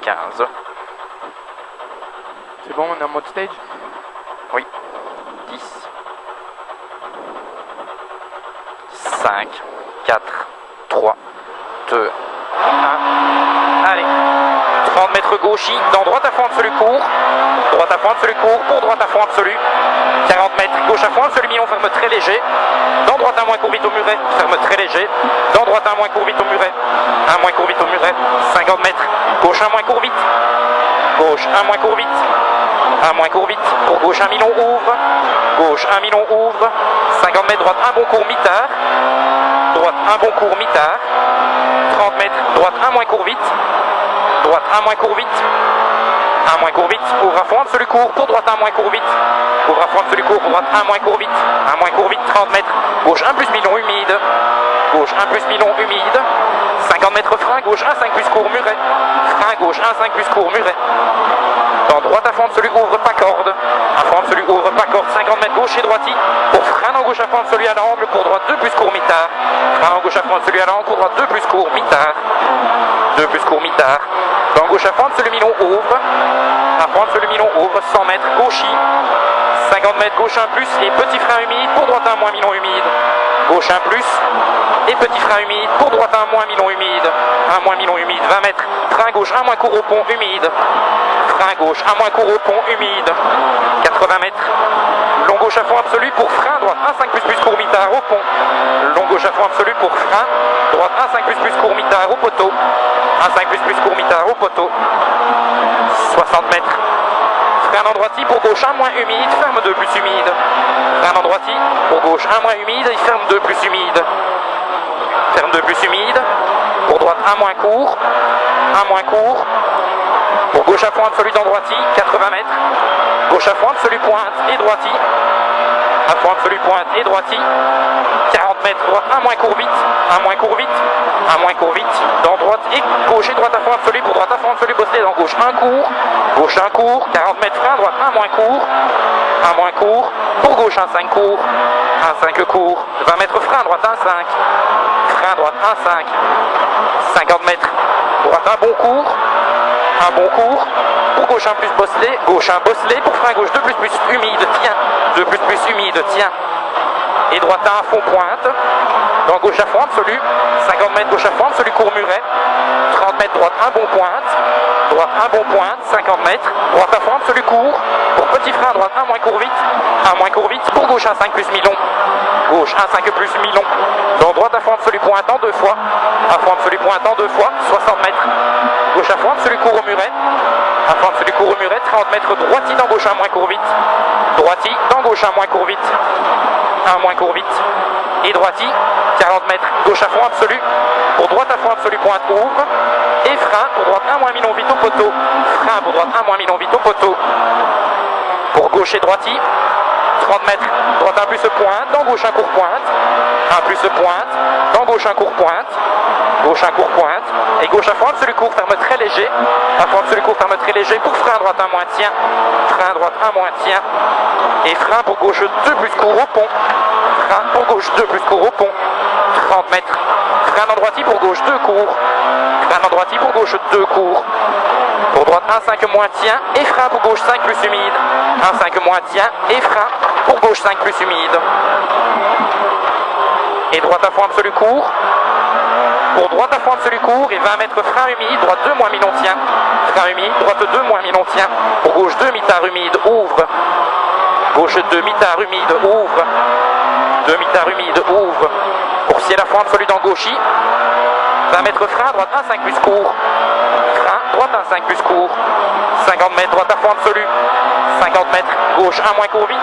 15. C'est bon, on est en mode stage? Oui. 10. 5, 4, 3, 2, 1. Allez. 30 mètres gauchis, dans droite à fond absolu court. Droite à fond absolu court, pour droite à fond absolu. 40 mètres, gauche à fond absolu million, ferme très léger. Dans droite à moins court vite au muret, ferme très léger. Dans droite à moins court vite au muret. Un moins court vite au muret. 50 mètres, gauche un moins court vite. Gauche un moins court vite. Un moins court vite. Pour gauche un milon ouvre. Gauche un milon ouvre. 50 mètres droite un bon court mi-tard. Droite un bon court mi-tard. 30 mètres droite un moins court vite. Droite un moins court vite. Un moins court vite. Ouvre à fond absolu court. Pour droite un moins court vite. Ouvre à fond absolu court. Pour droite un moins court vite. Un moins court vite. 30 mètres. Gauche 1 plus milon humide. Gauche 1 plus milon humide. 50 mètres frein. Gauche 1 5 plus court muret. Frein gauche 1 5 plus court muret. Dans droite à fond absolu ouvre pas corde. À fond absolu ouvre pas corde. 50 mètres gauche et droiti. Pour frein en gauche à fond absolu à l'angle. Pour droite 2 plus court mi-tard. Frein en gauche à fond absolu à l'angle. Pour droite 2 plus court mi-tard. 2 plus court mi-tard. Dans gauche à fond absolu milon ouvre. À fond absolu milon ouvre. 100 mètres gauchis. 50 mètres gauche 1 plus et petit frein humide. Pour droite 1 moins milon humide. Gauche 1 plus et petit frein humide. Pour droite 1 moins milon humide. 1 moins milon humide. 20 mètres. Frein gauche 1 moins court au pont humide. Frein gauche 1 moins court au pont humide. 80 mètres. Long gauche à fond absolu pour frein. Droite 1 5 plus court mi-tard au pont. Long gauche à fond absolu pour frein. Droite 1 5 plus court mi-tard au poteau. 1 5 plus court mi-tard au poteau. 60 mètres. Frein en droiti pour gauche 1 moins humide. Ferme 2 plus humide. Frein en droiti pour gauche 1 moins humide. Et ferme 2 plus humide. Ferme 2 plus humide. Pour droite 1 moins court. 1 moins court. Pour gauche à fond absolu dans droiti, 80 mètres. Gauche à fond absolu pointe et droiti. À fond absolu pointe et droiti. 40 mètres, droite, 1 moins court vite. 1 moins court vite. 1 moins court vite. Dans droite et gauche et droite à fond absolu. Pour droite à fond absolu bosselé dans gauche 1 court. Gauche 1 court. 40 mètres frein, droite 1 moins court. 1 moins court. Pour gauche 1 5 court. 1 5 court. 20 mètres frein, droite 1 5. Frein droite 1 5. 50 mètres. Droite 1 bon court. Un bon court, pour gauche 1 plus bosselé, gauche 1 bosselé, pour frein gauche 2 plus humide, tiens, 2 plus humide, tiens, et droite 1 à fond pointe, dans gauche à fond absolu, 50 mètres gauche à fond absolu court muret, 30 mètres droite 1 bon pointe, 50 mètres, droite à fond absolu court, pour petit frein droite 1 moins court vite, pour gauche 1 5 plus milon, gauche 1 5 plus milon, dans droite à fond absolu pointant 2 fois, à fond absolu pointant 2 fois, 60 mètres, gauche à fond absolu court au muret, à fond absolu court au muret, 30 mètres droiti dans gauche 1 moins court vite, droiti dans gauche 1 moins court vite, 1 moins court vite, et droiti, 40 mètres, gauche à fond absolu, pour droite à fond absolu pointe ouvre, et frein pour droite 1 moins milon vite au poteau, frein pour droite 1 moins milon vite au poteau, pour gauche et droiti, 30 mètres, droite 1 plus pointe, dans gauche 1 court pointe, 1 plus pointe, dans gauche 1 court pointe, gauche 1 court pointe, et gauche à fond absolu court, ferme très léger, à fond absolu court, ferme très léger, pour frein droite 1 moins tient, frein droite 1 moins tient, et frein pour gauche 2 plus court au pont, frein pour gauche 2 plus court au pont, 30 mètres, frein en droiti pour gauche 2 court, frein en droiti pour gauche 2 court, pour droite 1 5 moins tient, et frein pour gauche 5 plus humide, 1 5 moins tient, et frein pour gauche 5 plus humide, et droite à fond absolu court, pour droite à fond absolu court et 20 mètres frein humide, droite 2 moins milon tient, frein humide, droite 2 moins milon tient, pour gauche 2 mi-tard humide, ouvre, gauche 2 mi-tard humide, ouvre, 2 mi-tard humide, ouvre, pour ciel à fond absolu dans gauchis, 20 mètres frein, droite 1 5 plus court, frein, droite 1 5 plus court, 50 mètres, droite à fond absolu, 50 mètres, gauche 1 moins court vite,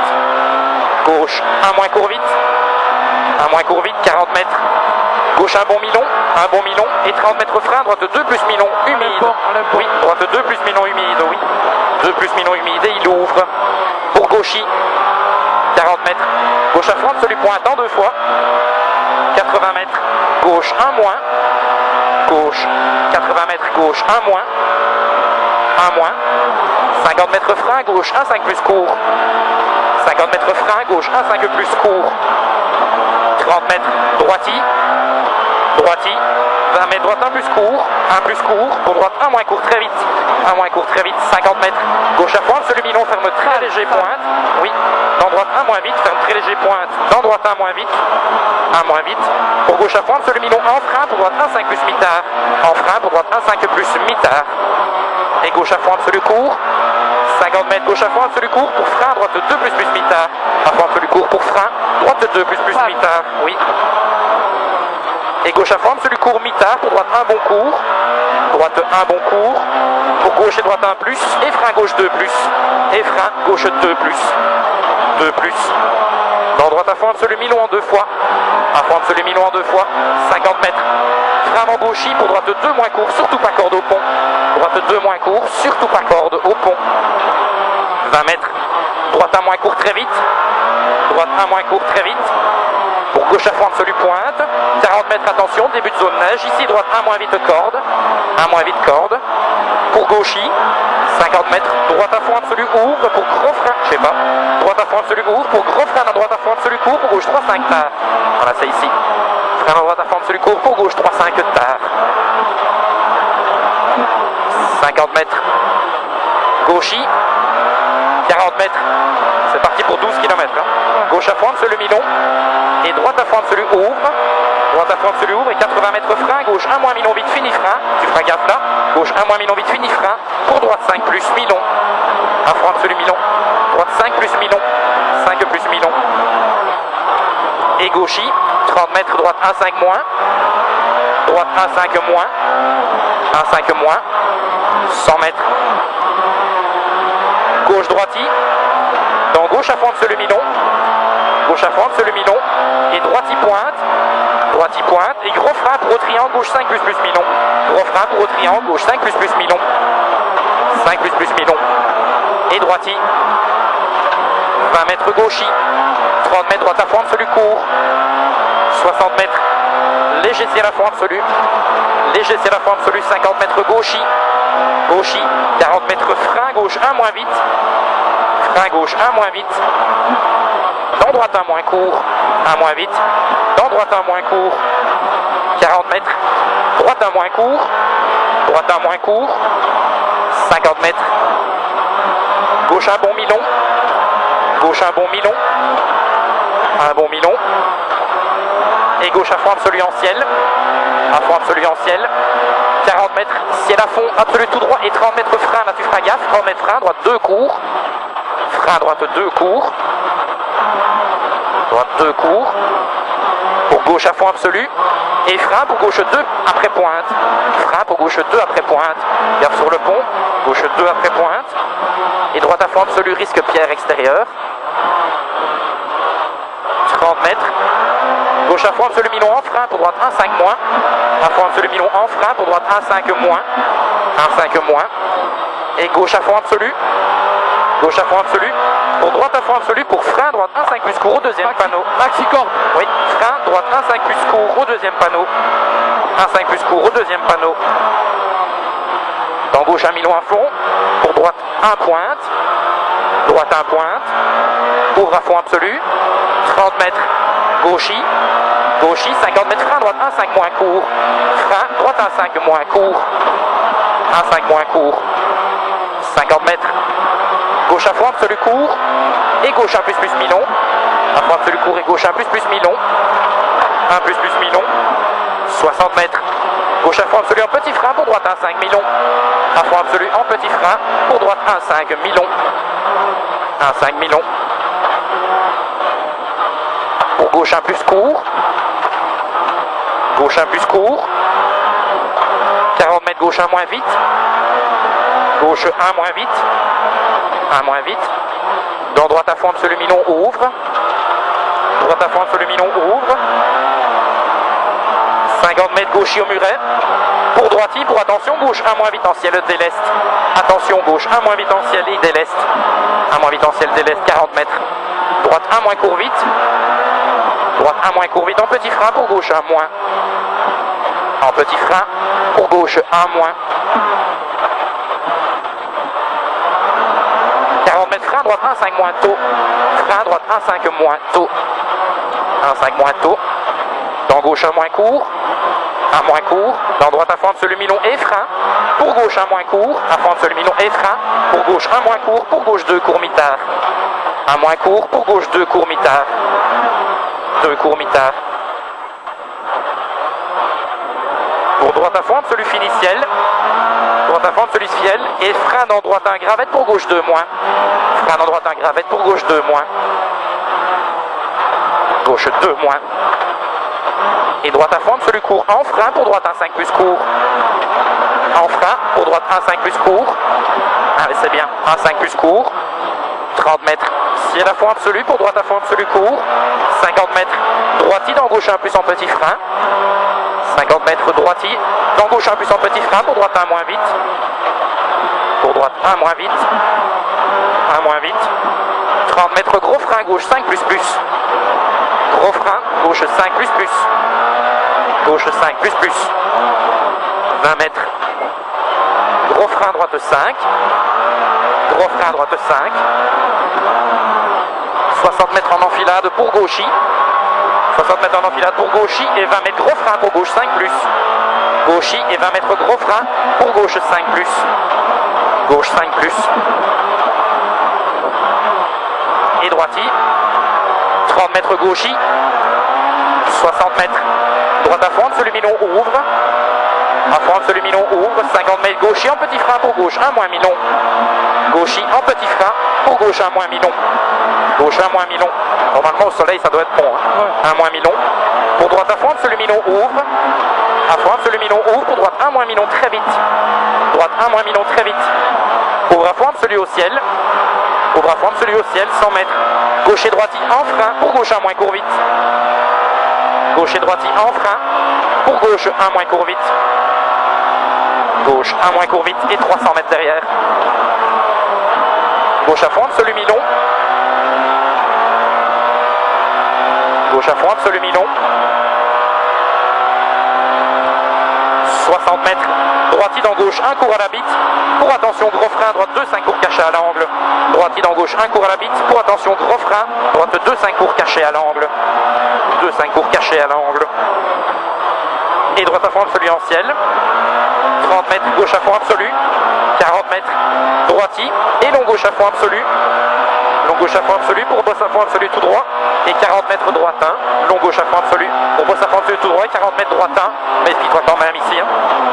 gauche 1 moins court vite, 1 moins court vite, 40 mètres, gauche un bon milon, et 30 mètres frein, droite 2 plus milon humide, oui, droite 2 plus milon humide, oui, 2 plus milon humide, et il ouvre, pour gauchis, 40 mètres, gauche à fond absolu pointant 2 fois, 80 mètres, gauche 1 moins, gauche, 80 mètres, gauche 1 moins, 50 mètres frein, gauche 1 5 plus court, 50 mètres frein, gauche 1 5 plus court, 30 mètres, droiti, droiti, 20 mètres, droite 1 plus court, 1 plus court, pour droite 1 moins court, très vite, 1 moins court, très vite, 50 mètres, gauche à pointe, celui milon, ferme très léger pointe, oui, dans droite 1 moins vite, ferme très léger pointe, dans droite 1 moins vite, 1 moins vite, pour gauche à pointe, celui milon, en frein, pour droite 1 5 plus mitard, en frein, pour droite 1 5 plus mitard, et gauche à pointe, celui court, 50 mètres, gauche à pointe, celui court, pour frein, droite 2 plus mitard, à pointe, celui court, pour frein, droite 2 plus mitard, oui. Et gauche à forme, celui court mitard, pour droite 1 bon court, droite 1 bon court, pour gauche et droite 1 plus, et frein gauche 2 plus, et frein gauche 2 plus, 2 plus. Dans droite à forme, celui milon en 2 fois, à forme, celui milon en 2 fois, 50 mètres. Frein en gauchis, pour droite 2 moins court, surtout pas corde au pont, droite 2 moins court, surtout pas corde au pont. 20 mètres, droite 1 moins court très vite, droite 1 moins court très vite. Pour gauche à fond, celui pointe, 40 mètres, attention, début de zone neige, ici droite 1 moins vite corde, 1 moins vite corde, pour gauchis, 50 mètres, droite à fond, celui ouvre, pour gros frein, je sais pas, droite à fond, celui ouvre, pour gros frein, à droite à fond, celui court, pour gauche 3, 5 tard, voilà c'est ici, frein à droite à fond, celui court, pour gauche 3, 5 tard, 50 mètres, gauchis, 40 mètres, c'est parti pour 12 km, hein. Gauche à fond, celui milon, et droite à fond, celui ouvre, droite à fond, celui ouvre, et 80 mètres frein, gauche 1 moins milon vite, fini frein, tu feras gaffe là, gauche 1 moins milon vite, fini frein, pour droite 5 plus milon, à fond, celui milon, droite 5 plus milon, 5 plus milon, et gauchis, 30 mètres, droite 1 5 moins, droite 1 5 moins, 1 5 moins, 100 mètres, gauche droiti, dans gauche à fond, celui milon, gauche à fond, celui milon, et droite y pointe, et gros frein pour au triangle, gauche 5 plus milon, gros frein pour au triangle, gauche 5 plus milon, 5 plus milon, et droiti, 20 mètres gauchis, 30 mètres droite à fond, celui court, 60 mètres, léger ciel à fond absolu, léger ciel à fond absolu, 50 mètres gauchis, 40 mètres frein gauche 1 moins vite, frein gauche 1 moins vite, dans droite 1 moins court, 1 moins vite, dans droite 1 moins court, 40 mètres, droite 1 moins court, droite 1 moins court, 50 mètres, gauche 1 bon milon, gauche 1 bon milon, 1 bon milon, et gauche à fond absolu en ciel, à fond absolu en ciel, 40 mètres, ciel à fond, absolu tout droit, et 30 mètres frein, là tu feras gaffe, 30 mètres frein, droite 2 court, frein droite 2 court, droite 2 court, pour gauche à fond absolu, et frein pour gauche 2 après pointe, frein pour gauche 2 après pointe, gaffe sur le pont, gauche 2 après pointe, et droite à fond absolu, risque pierre extérieure, 30 mètres, gauche à fond absolu milon en frein pour droite 1 5 moins, à fond absolu milon en frein pour droite 1 5 moins, 1 5 moins, et gauche à fond absolu, gauche à fond absolu, pour droite à fond absolu, pour frein droite 1 5 plus court au deuxième panneau. Maxi corde. Oui, frein droite 1 5 plus court au deuxième panneau, 1 5 plus court au deuxième panneau. Dans gauche 1 milon à fond, pour droite 1 pointe, droite 1 pointe, ouvre à fond absolu, 30 mètres, gauchis, 50 mètres frein, droite 1 5 moins court, frein, droite 1 5 moins court, 1 5 moins court, 50 mètres, gauche à fond absolu court, et gauche 1 plus milon, à fond absolu court et gauche 1 plus milon, 1 plus milon, 60 mètres, gauche à fond absolu en petit frein, pour droite 1 5 milon, à fond absolu en petit frein, pour droite 1 5 milon, 1 5 milon, pour gauche 1 plus court, gauche 1 plus court, 40 mètres gauche 1 moins vite, gauche 1 moins vite, 1 moins vite, dans droite à fond absolu milon ouvre, droite à fond absolu milon ouvre, 50 mètres gauchis au muret, pour droiti, pour attention, gauche 1 moins vite en ciel déleste, attention gauche 1 moins vite en ciel et déleste, 1 moins vite en ciel déleste, 40 mètres, droite 1 moins court vite, droite 1 moins court vite en petit frein, pour gauche 1 moins, en petit frein, pour gauche 1 moins, 40 mètres frein, droite 1 5 moins tôt, frein droite 1 5 moins tôt, 1 5 moins tôt, dans gauche 1 moins court, un moins court, dans droite à fond absolu mi-long et frein, pour gauche un moins court, à fond absolu mi-long et frein, pour gauche un moins court, pour gauche 2 court mi-tard, un moins court, pour gauche 2 court mi-tard, 2 court mi-tard, pour droite à fond absolu fini ciel, droite à fond absolu ciel, et frein dans droite 1 gravette pour gauche 2 moins, frein dans droite 1 gravette pour gauche 2 moins, gauche 2 moins, et droite à fond absolu court en frein pour droite 1 5 plus court, en frein pour droite 1 5 plus court, allez c'est bien, 1 5 plus court, 30 mètres, ciel à fond absolu pour droite à fond absolu court, 50 mètres, droiti dans gauche 1 plus en petit frein, 50 mètres droiti, dans gauche 1 plus en petit frein, pour droite 1 moins vite, pour droite 1 moins vite, 1 moins vite, 30 mètres gros frein gauche 5 plus plus, gros frein gauche 5 plus plus, gauche 5 plus plus, 20 mètres, gros frein droite 5, gros frein droite 5, 60 mètres en enfilade pour gauchis, 60 mètres en enfilade pour gauchis et 20 mètres gros frein pour gauche 5 plus, gauchis et 20 mètres gros frein pour gauche 5 plus, gauche 5 plus, et droiti, 30 mètres gauchis, 60 mètres, droite à fond, absolu mi-long ouvre, à fond absolu mi-long ouvre, 50 mètres gauchis en petit frein pour gauche 1 moins mi-long, gauchis en petit frein pour gauche 1 moins mi-long, gauche 1 moins mi-long, normalement au soleil ça doit être bon, hein. 1 moins mi-long, pour droite à fond absolu mi-long ouvre, à fond absolu mi-long ouvre, pour droite 1 moins mi-long très vite, droite 1 moins mi-long très vite, ouvre à fond absolu au ciel, ouvre à fond absolu au ciel, 100 mètres, gauche et droiti en frein, pour gauche 1 moins court vite, gauche et droiti en frein, pour gauche 1 moins court vite, gauche 1 moins court vite et 300 mètres derrière, gauche à fond absolu mi-long, gauche à fond absolu mi-long, 60 mètres, droiti dans gauche 1 court à la bite, pour attention gros frein, droite 2 5 court caché à l'angle, droiti dans gauche 1 court à la bite, pour attention gros frein, droite 2 5 court caché à l'angle, 2 5 court caché à l'angle, et droite à fond absolu en ciel, 30 mètres gauche à fond absolu, 40 mètres droiti, et long gauche à fond absolu, long gauche à fond absolu pour bosse à fond absolu tout droit, et 40 mètres droite 1, long gauche à fond absolu, pour bosse à fond absolu tout droit, et 40 mètres droite 1, mais puis toi quand même ici, hein.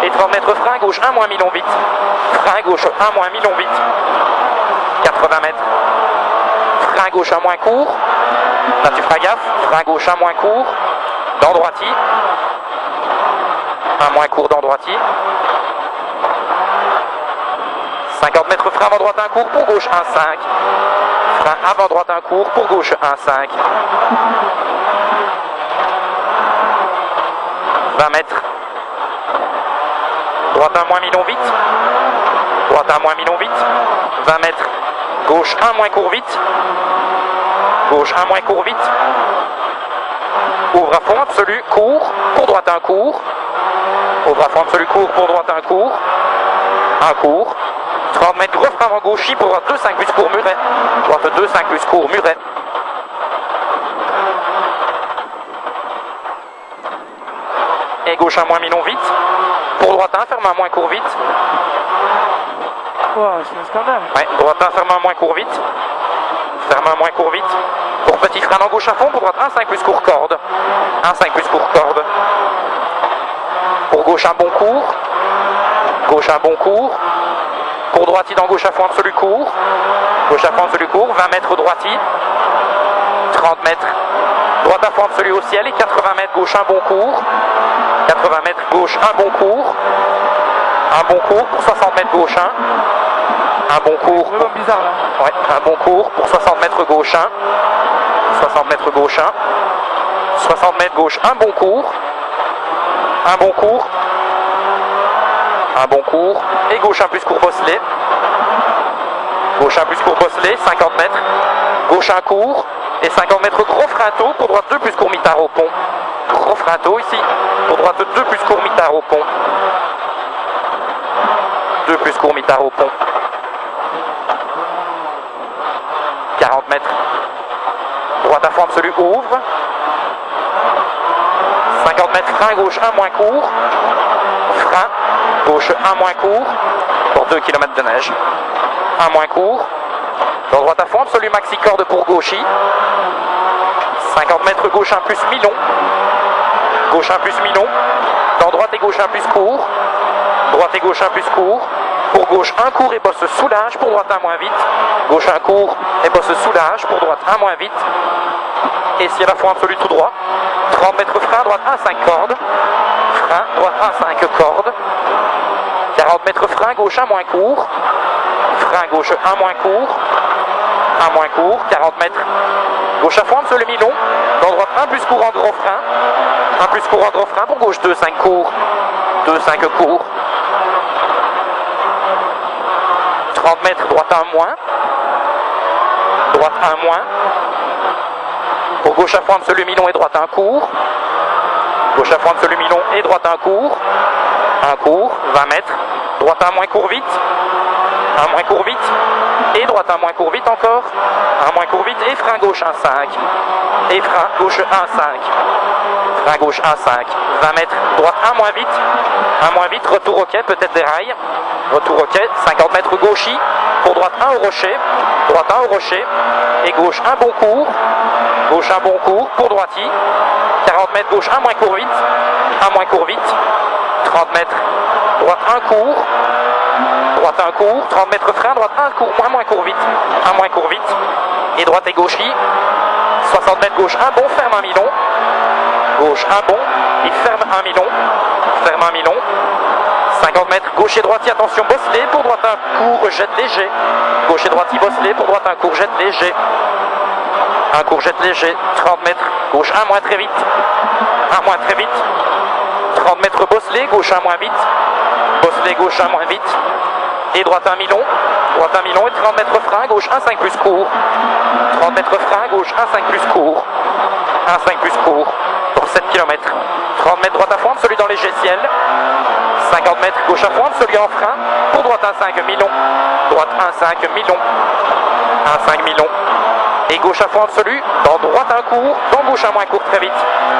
Et 30 mètres frein gauche 1 moins mi-long vite, frein gauche 1 moins mi-long vite, 80 mètres, frein gauche 1 moins court, là tu feras gaffe, frein gauche 1 moins court, dans droiti, 1 moins court dans droiti, 50 mètres frein avant droite 1 court pour gauche 1 5, frein avant droite 1 court pour gauche 1 5, 20 mètres, droite 1 moins mi-long vite, droite 1 moins mi-long vite, 20 mètres, gauche 1 moins court vite, gauche 1 moins court vite, ouvre à fond absolu, court, pour droite 1 court, ouvre à fond absolu, court, pour droite 1 court, 1 court, 30 mètres gros frein avant gauchis pour droite 2 5 plus court muret, droite 2 5 plus court muret, et gauche 1 moins mi-long vite, pour droite 1 ferme 1 moins court vite, wow, c'est un scandale. ouais, droite 1 ferme 1 moins court vite, ferme 1 moins court vite, pour petit frein en gauche à fond, pour droite 1 5 plus court corde, 1 5 plus court corde, pour gauche un bon court, gauche un bon court, pour droiti dans gauche à fond absolu court, gauche à fond absolu court, 20 mètres droiti, 30 mètres, droite à fond absolu au ciel et 80 mètres gauche un bon court, 80 mètres gauche un bon court pour 60 mètres gauche 1 bon court, C'est vraiment bizarre là. ouais, un bon court pour 60 mètres gauche 1, 60 mètres gauche 1, 60 mètres gauche un bon court, un bon court, un bon court, et gauche 1 plus court bosselé, gauche 1 plus court bosselé, 50 mètres, gauche 1 court, et 50 mètres gros frein tôt, pour droite 2 plus court mitard au pont, gros frein tôt ici, pour droite 2 plus court mitard au pont, 2 plus court mitard au pont, 40 mètres, droite à fond absolu ouvre, 50 mètres, frein gauche 1 moins court. Frein gauche 1 moins court pour 2 km de neige. 1 moins court. Dans droite à fond, absolu maxi corde pour gauchy. 50 mètres gauche 1 plus mi-long. Gauche 1 plus mi-long. Dans droite et gauche 1 plus court. Droite et gauche 1 plus court. Pour gauche 1 court et bosse soulage. Pour droite 1 moins vite. Gauche 1 court et bosse soulage. Pour droite 1 moins vite. Et si à la fois absolu tout droit. 30 mètres frein, droite 1 5 cordes. Frein, droite 1 5 cordes. 40 mètres frein, gauche 1 moins court. Frein gauche 1 moins court. 1 moins court, 40 mètres. Gauche à fond, absolu mi-long. Dans droite 1 plus court en gros frein. 1 plus court en gros frein. Pour gauche 2 5 court. 2 5 court. 30 mètres, droite 1 moins. Droite 1 moins. Pour gauche à fond, absolu mi-long et droite 1 court. Gauche à fond, absolu mi-long et droite 1 court. 1 court, 20 mètres. Droite 1 moins court vite. 1 moins court vite. Et droite 1 moins court vite encore. 1 moins court vite. Et frein gauche 1 5. Et frein gauche 1 5. Frein gauche 1 5. 20 mètres. Droite 1 moins vite. 1 moins vite. Retour au quai. Peut-être des rails. Retour au quai. 50 mètres gauchy. Pour droite 1 au rocher. Droite 1 au rocher. Et gauche 1 bon court. Gauche 1 bon court. Pour droiti. 40 mètres gauche 1 moins court vite. 1 moins court vite. 30 mètres. Droite 1 court. Droite 1 court. 30 mètres frein. Droite 1 court. Moins court vite. 1 moins court vite. Et droite et gauchy. 60 mètres gauche 1 bon. Ferme 1 mi-long. Gauche 1 bon. Il ferme 1 mi-long. Ferme 1 mi-long. 50 mètres gauche et droite. Attention bosselé. Pour droite 1 court. Jette léger. Gauche et droite bosselé. Pour droite 1 court. Jette léger. 1 court jette léger. 30 mètres. Gauche 1 moins très vite. 1 moins très vite. 30 mètres bosselé. Gauche 1 moins vite. Bosselé gauche 1 moins vite. Et droite 1 mi-long. Droite 1 mi-long et 30 mètres frein. Gauche 1 5 plus court. 30 mètres frein. Gauche 1 5 plus court. 1 5 plus court. Pour 7 km. 30 mètres droite à fond. Celui dans léger ciel. 50 mètres gauche à fond. Celui en frein. Pour droite 1 5 mi-long. Droite 1 5 mi-long. 1 5 mi-long. Et gauche à fond absolu, dans droite 1 court, dans gauche 1 moins court très vite.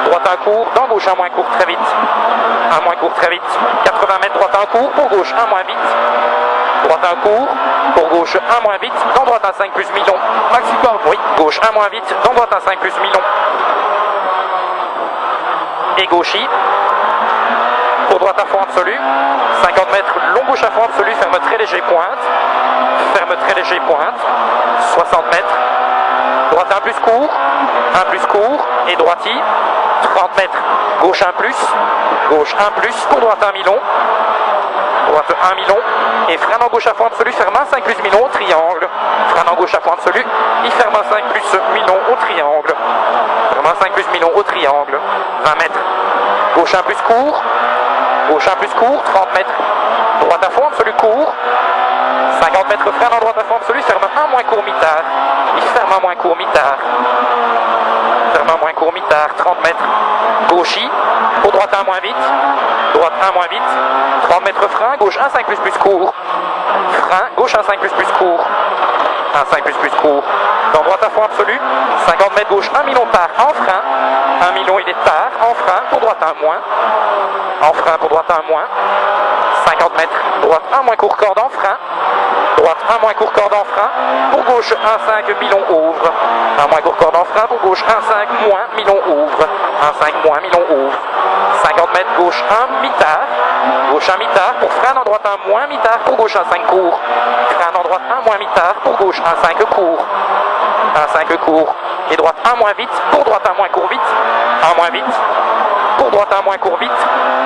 Droite 1 court, dans gauche 1 moins court très vite. 1 moins court très vite. 80 mètres droite 1 court, pour gauche 1 moins vite. Droite 1 court, pour gauche 1 moins vite, dans droite 1 5 plus mi-long. Maximum, oui, gauche 1 moins vite, dans droite 1 5 plus mi-long. Et gauchy. Pour droite à fond absolu. 50 mètres, long gauche à fond absolu, ferme très léger pointe. Ferme très léger pointe. 60 mètres. Droite 1 plus court, 1 plus court, et droiti, 30 mètres, gauche 1 plus, gauche 1 plus, pour droite 1 mi-long, droite 1 mi-long, et frein en gauche à fond absolu, ferme 1 5 plus mi-long au triangle, frein en gauche à fond absolu, il ferme 1 5 plus mi-long au triangle, ferme 1 5 plus mi-long au triangle, 20 mètres, gauche 1 plus court, gauche 1 plus court, 30 mètres, droite à fond absolu court, 50 mètres frein en droite à fond absolu, ferme 1 moins court mi-tard. Il ferme 1 moins court mi-tard. Ferme 1 moins court mi-tard, 30 mètres. Gauchy, pour droite 1 moins vite. Droite 1 moins vite. 30 mètres frein, gauche 1 5 plus court. Frein, gauche 1 5 plus court. 1 5 plus court. Dans droite à fond absolu, 50 mètres gauche 1 mi-long tard en frein. 1 mi-long il est tard en frein, pour droite 1 moins. En frein, pour droite 1 moins. 50 mètres, droite 1 moins court corde en frein. Droite 1 moins court corde en frein. Pour gauche 1 5 mi-long ouvre. 1 moins court corde en frein. Pour gauche 1 5 moins mi-long ouvre. 1 5 moins mi-long ouvre. 50 mètres gauche 1 mi-tard. Gauche 1 mi-tard. Pour frein en droite 1 moins mi-tard. Pour gauche 1 5 court. Frein en droite 1 moins mi-tard. Pour gauche 1 5 court. 1 5 court. Et droite 1 moins vite. Pour droite 1 moins court vite. 1 moins vite. Pour droite 1 moins court vite.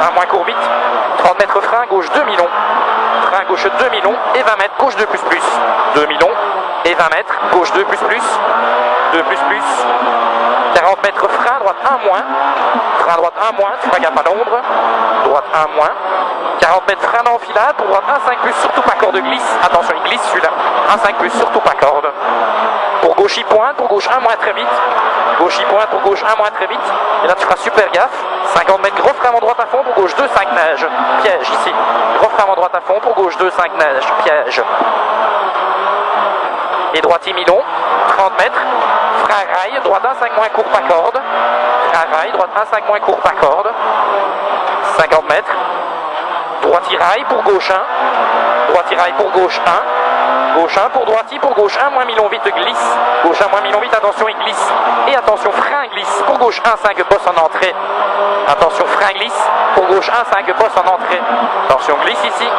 1 moins court vite. 30 mètres frein gauche 2 mi-long. Frein gauche 2 mi-long et 20 mètres, gauche 2 plus plus. 2 mi-long et 20 mètres, gauche 2 plus plus. 2 plus plus. 40 mètres frein, droite 1 moins. Frein droite 1 moins, tu feras gaffe à l'ombre. Droite 1 moins. 40 mètres frein d'enfilade, pour droite 1 5 plus, surtout pas corde glisse. Attention, il glisse celui-là. 1 5 plus, surtout pas corde. Pour gauche il pointe, pour gauche 1 moins très vite. Gauche il pointe, pour gauche 1 moins très vite. Et là tu feras super gaffe. 50 mètres, gros frein en droite à fond, pour gauche 2 5 neige. Piège ici. Gros frein en droite à fond, pour gauche 2 5 neige. Piège. et droiti mi-long, 30 mètres, frein rail, droite 1, 5 moins court pas corde, frein rail, droite 1, 5 moins court pas corde, 50 mètres, droiti rail pour gauche 1, droiti rail pour gauche 1, gauche 1 pour droiti, pour gauche 1, moins mi-long vite glisse, gauche 1, moins mi-long vite, attention il glisse, et attention frein glisse, pour gauche 1, 5 bosse en entrée, attention frein glisse, pour gauche 1, 5 bosse en entrée, attention glisse ici,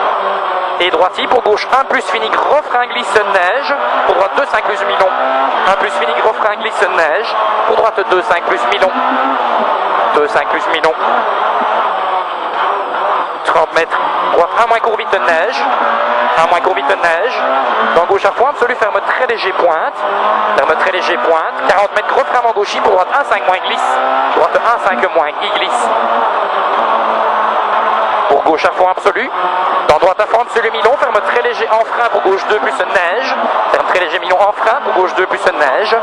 et droiti pour gauche 1 plus fini, gros frein glisse neige, pour droite 2, 5 plus mi-long, 1 plus fini, gros frein glisse neige, pour droite 2, 5 plus mi-long, 2, 5 plus mi-long, 30 mètres, droite 1 moins court vite neige, 1 moins court vite neige, dans gauche à fond absolu, ferme très léger pointe, 40 mètres, gros frein avant gauchis, pour droite 1, 5 moins glisse, droite 1, 5 moins, il glisse, pour gauche à fond absolu, dans droite à fond absolu mi-long, ferme très léger en frein pour gauche 2 plus neige, ferme très léger mi-long en frein pour gauche 2 plus neige,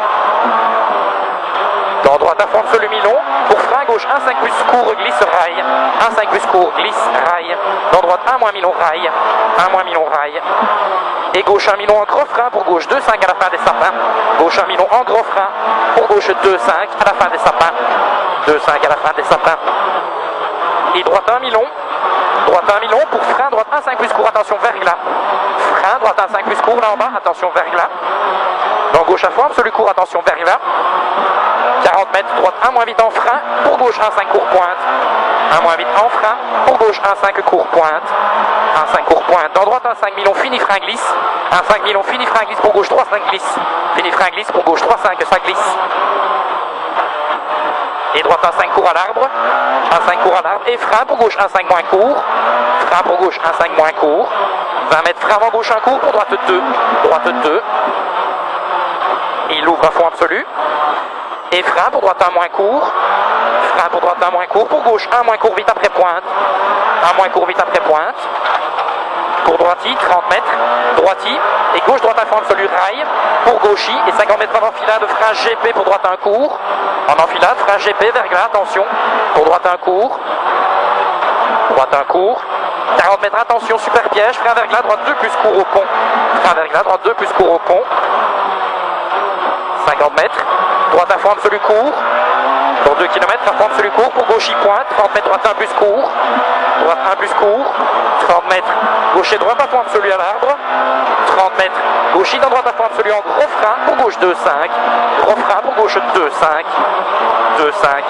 dans droite à fond absolu mi-long, pour frein gauche 1, 5 plus court, glisse rail, 1, 5 plus court, glisse rail, dans droite 1 moins mi-long rail, 1 moins mi-long rail, et gauche 1 mi-long en gros frein pour gauche 2, 5 à la fin des sapins, gauche 1 mi-long en gros frein pour gauche 2, 5 à la fin des sapins, 2, 5 à la fin des sapins, et droite 1 mi-long, droite 1 mi-long pour frein, droite 1, 5 plus court, attention verglas, frein, droite 1, 5 plus court, là en bas, attention verglas, dans gauche à fond, absolu court, attention verglas, 40 mètres, droite 1 moins vite en frein, pour gauche 1, 5 court pointe, 1 moins vite en frein, pour gauche 1, 5 court pointe, 1, 5 court pointe, dans droite 1, 5 mi-long, fini frein glisse, 1, 5 mi-long, fini frein glisse, pour gauche 3, 5 glisse, fini frein glisse, pour gauche 3, 5, ça glisse, et droite 1, 5 court à l'arbre, 1, 5 court à l'arbre, et frein pour gauche 1, 5 moins court, frein pour gauche 1, 5 moins court, 20 mètres, frein avant gauche 1 court, pour droite 2, il ouvre à fond absolu, et frein pour droite 1 moins court, frein pour droite 1 moins court, pour gauche 1 moins court vite après pointe, 1 moins court vite après pointe, pour droiti 30 mètres, droiti, et gauche droite à fond absolu rail, pour gauchi, et 50 mètres en enfilade, frein GP pour droite 1 court, en enfilade, frein GP, verglas, attention, pour droite 1 court, 40 mètres, attention, super piège, frein verglas, droite 2 plus court au pont, frein verglas, droite 2 plus court au pont, 50 mètres, droite à fond absolu court, pour 2 km, à fond absolu court, pour gauche pointe, 30 mètres, droite 1 plus court, droite 1 plus court, 30 mètres, gauche et droite à fond absolu à l'arbre, 30 mètres, gauche dans droite à fond absolu en gros frein, pour gauche 2, 5, gros frein pour gauche 2, 5, 2, 5,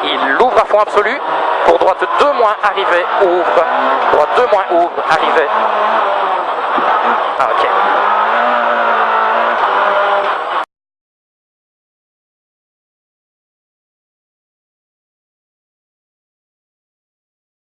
il ouvre à fond absolu, pour droite 2 moins arrivé, ouvre, droite 2 moins ouvre, arrivé.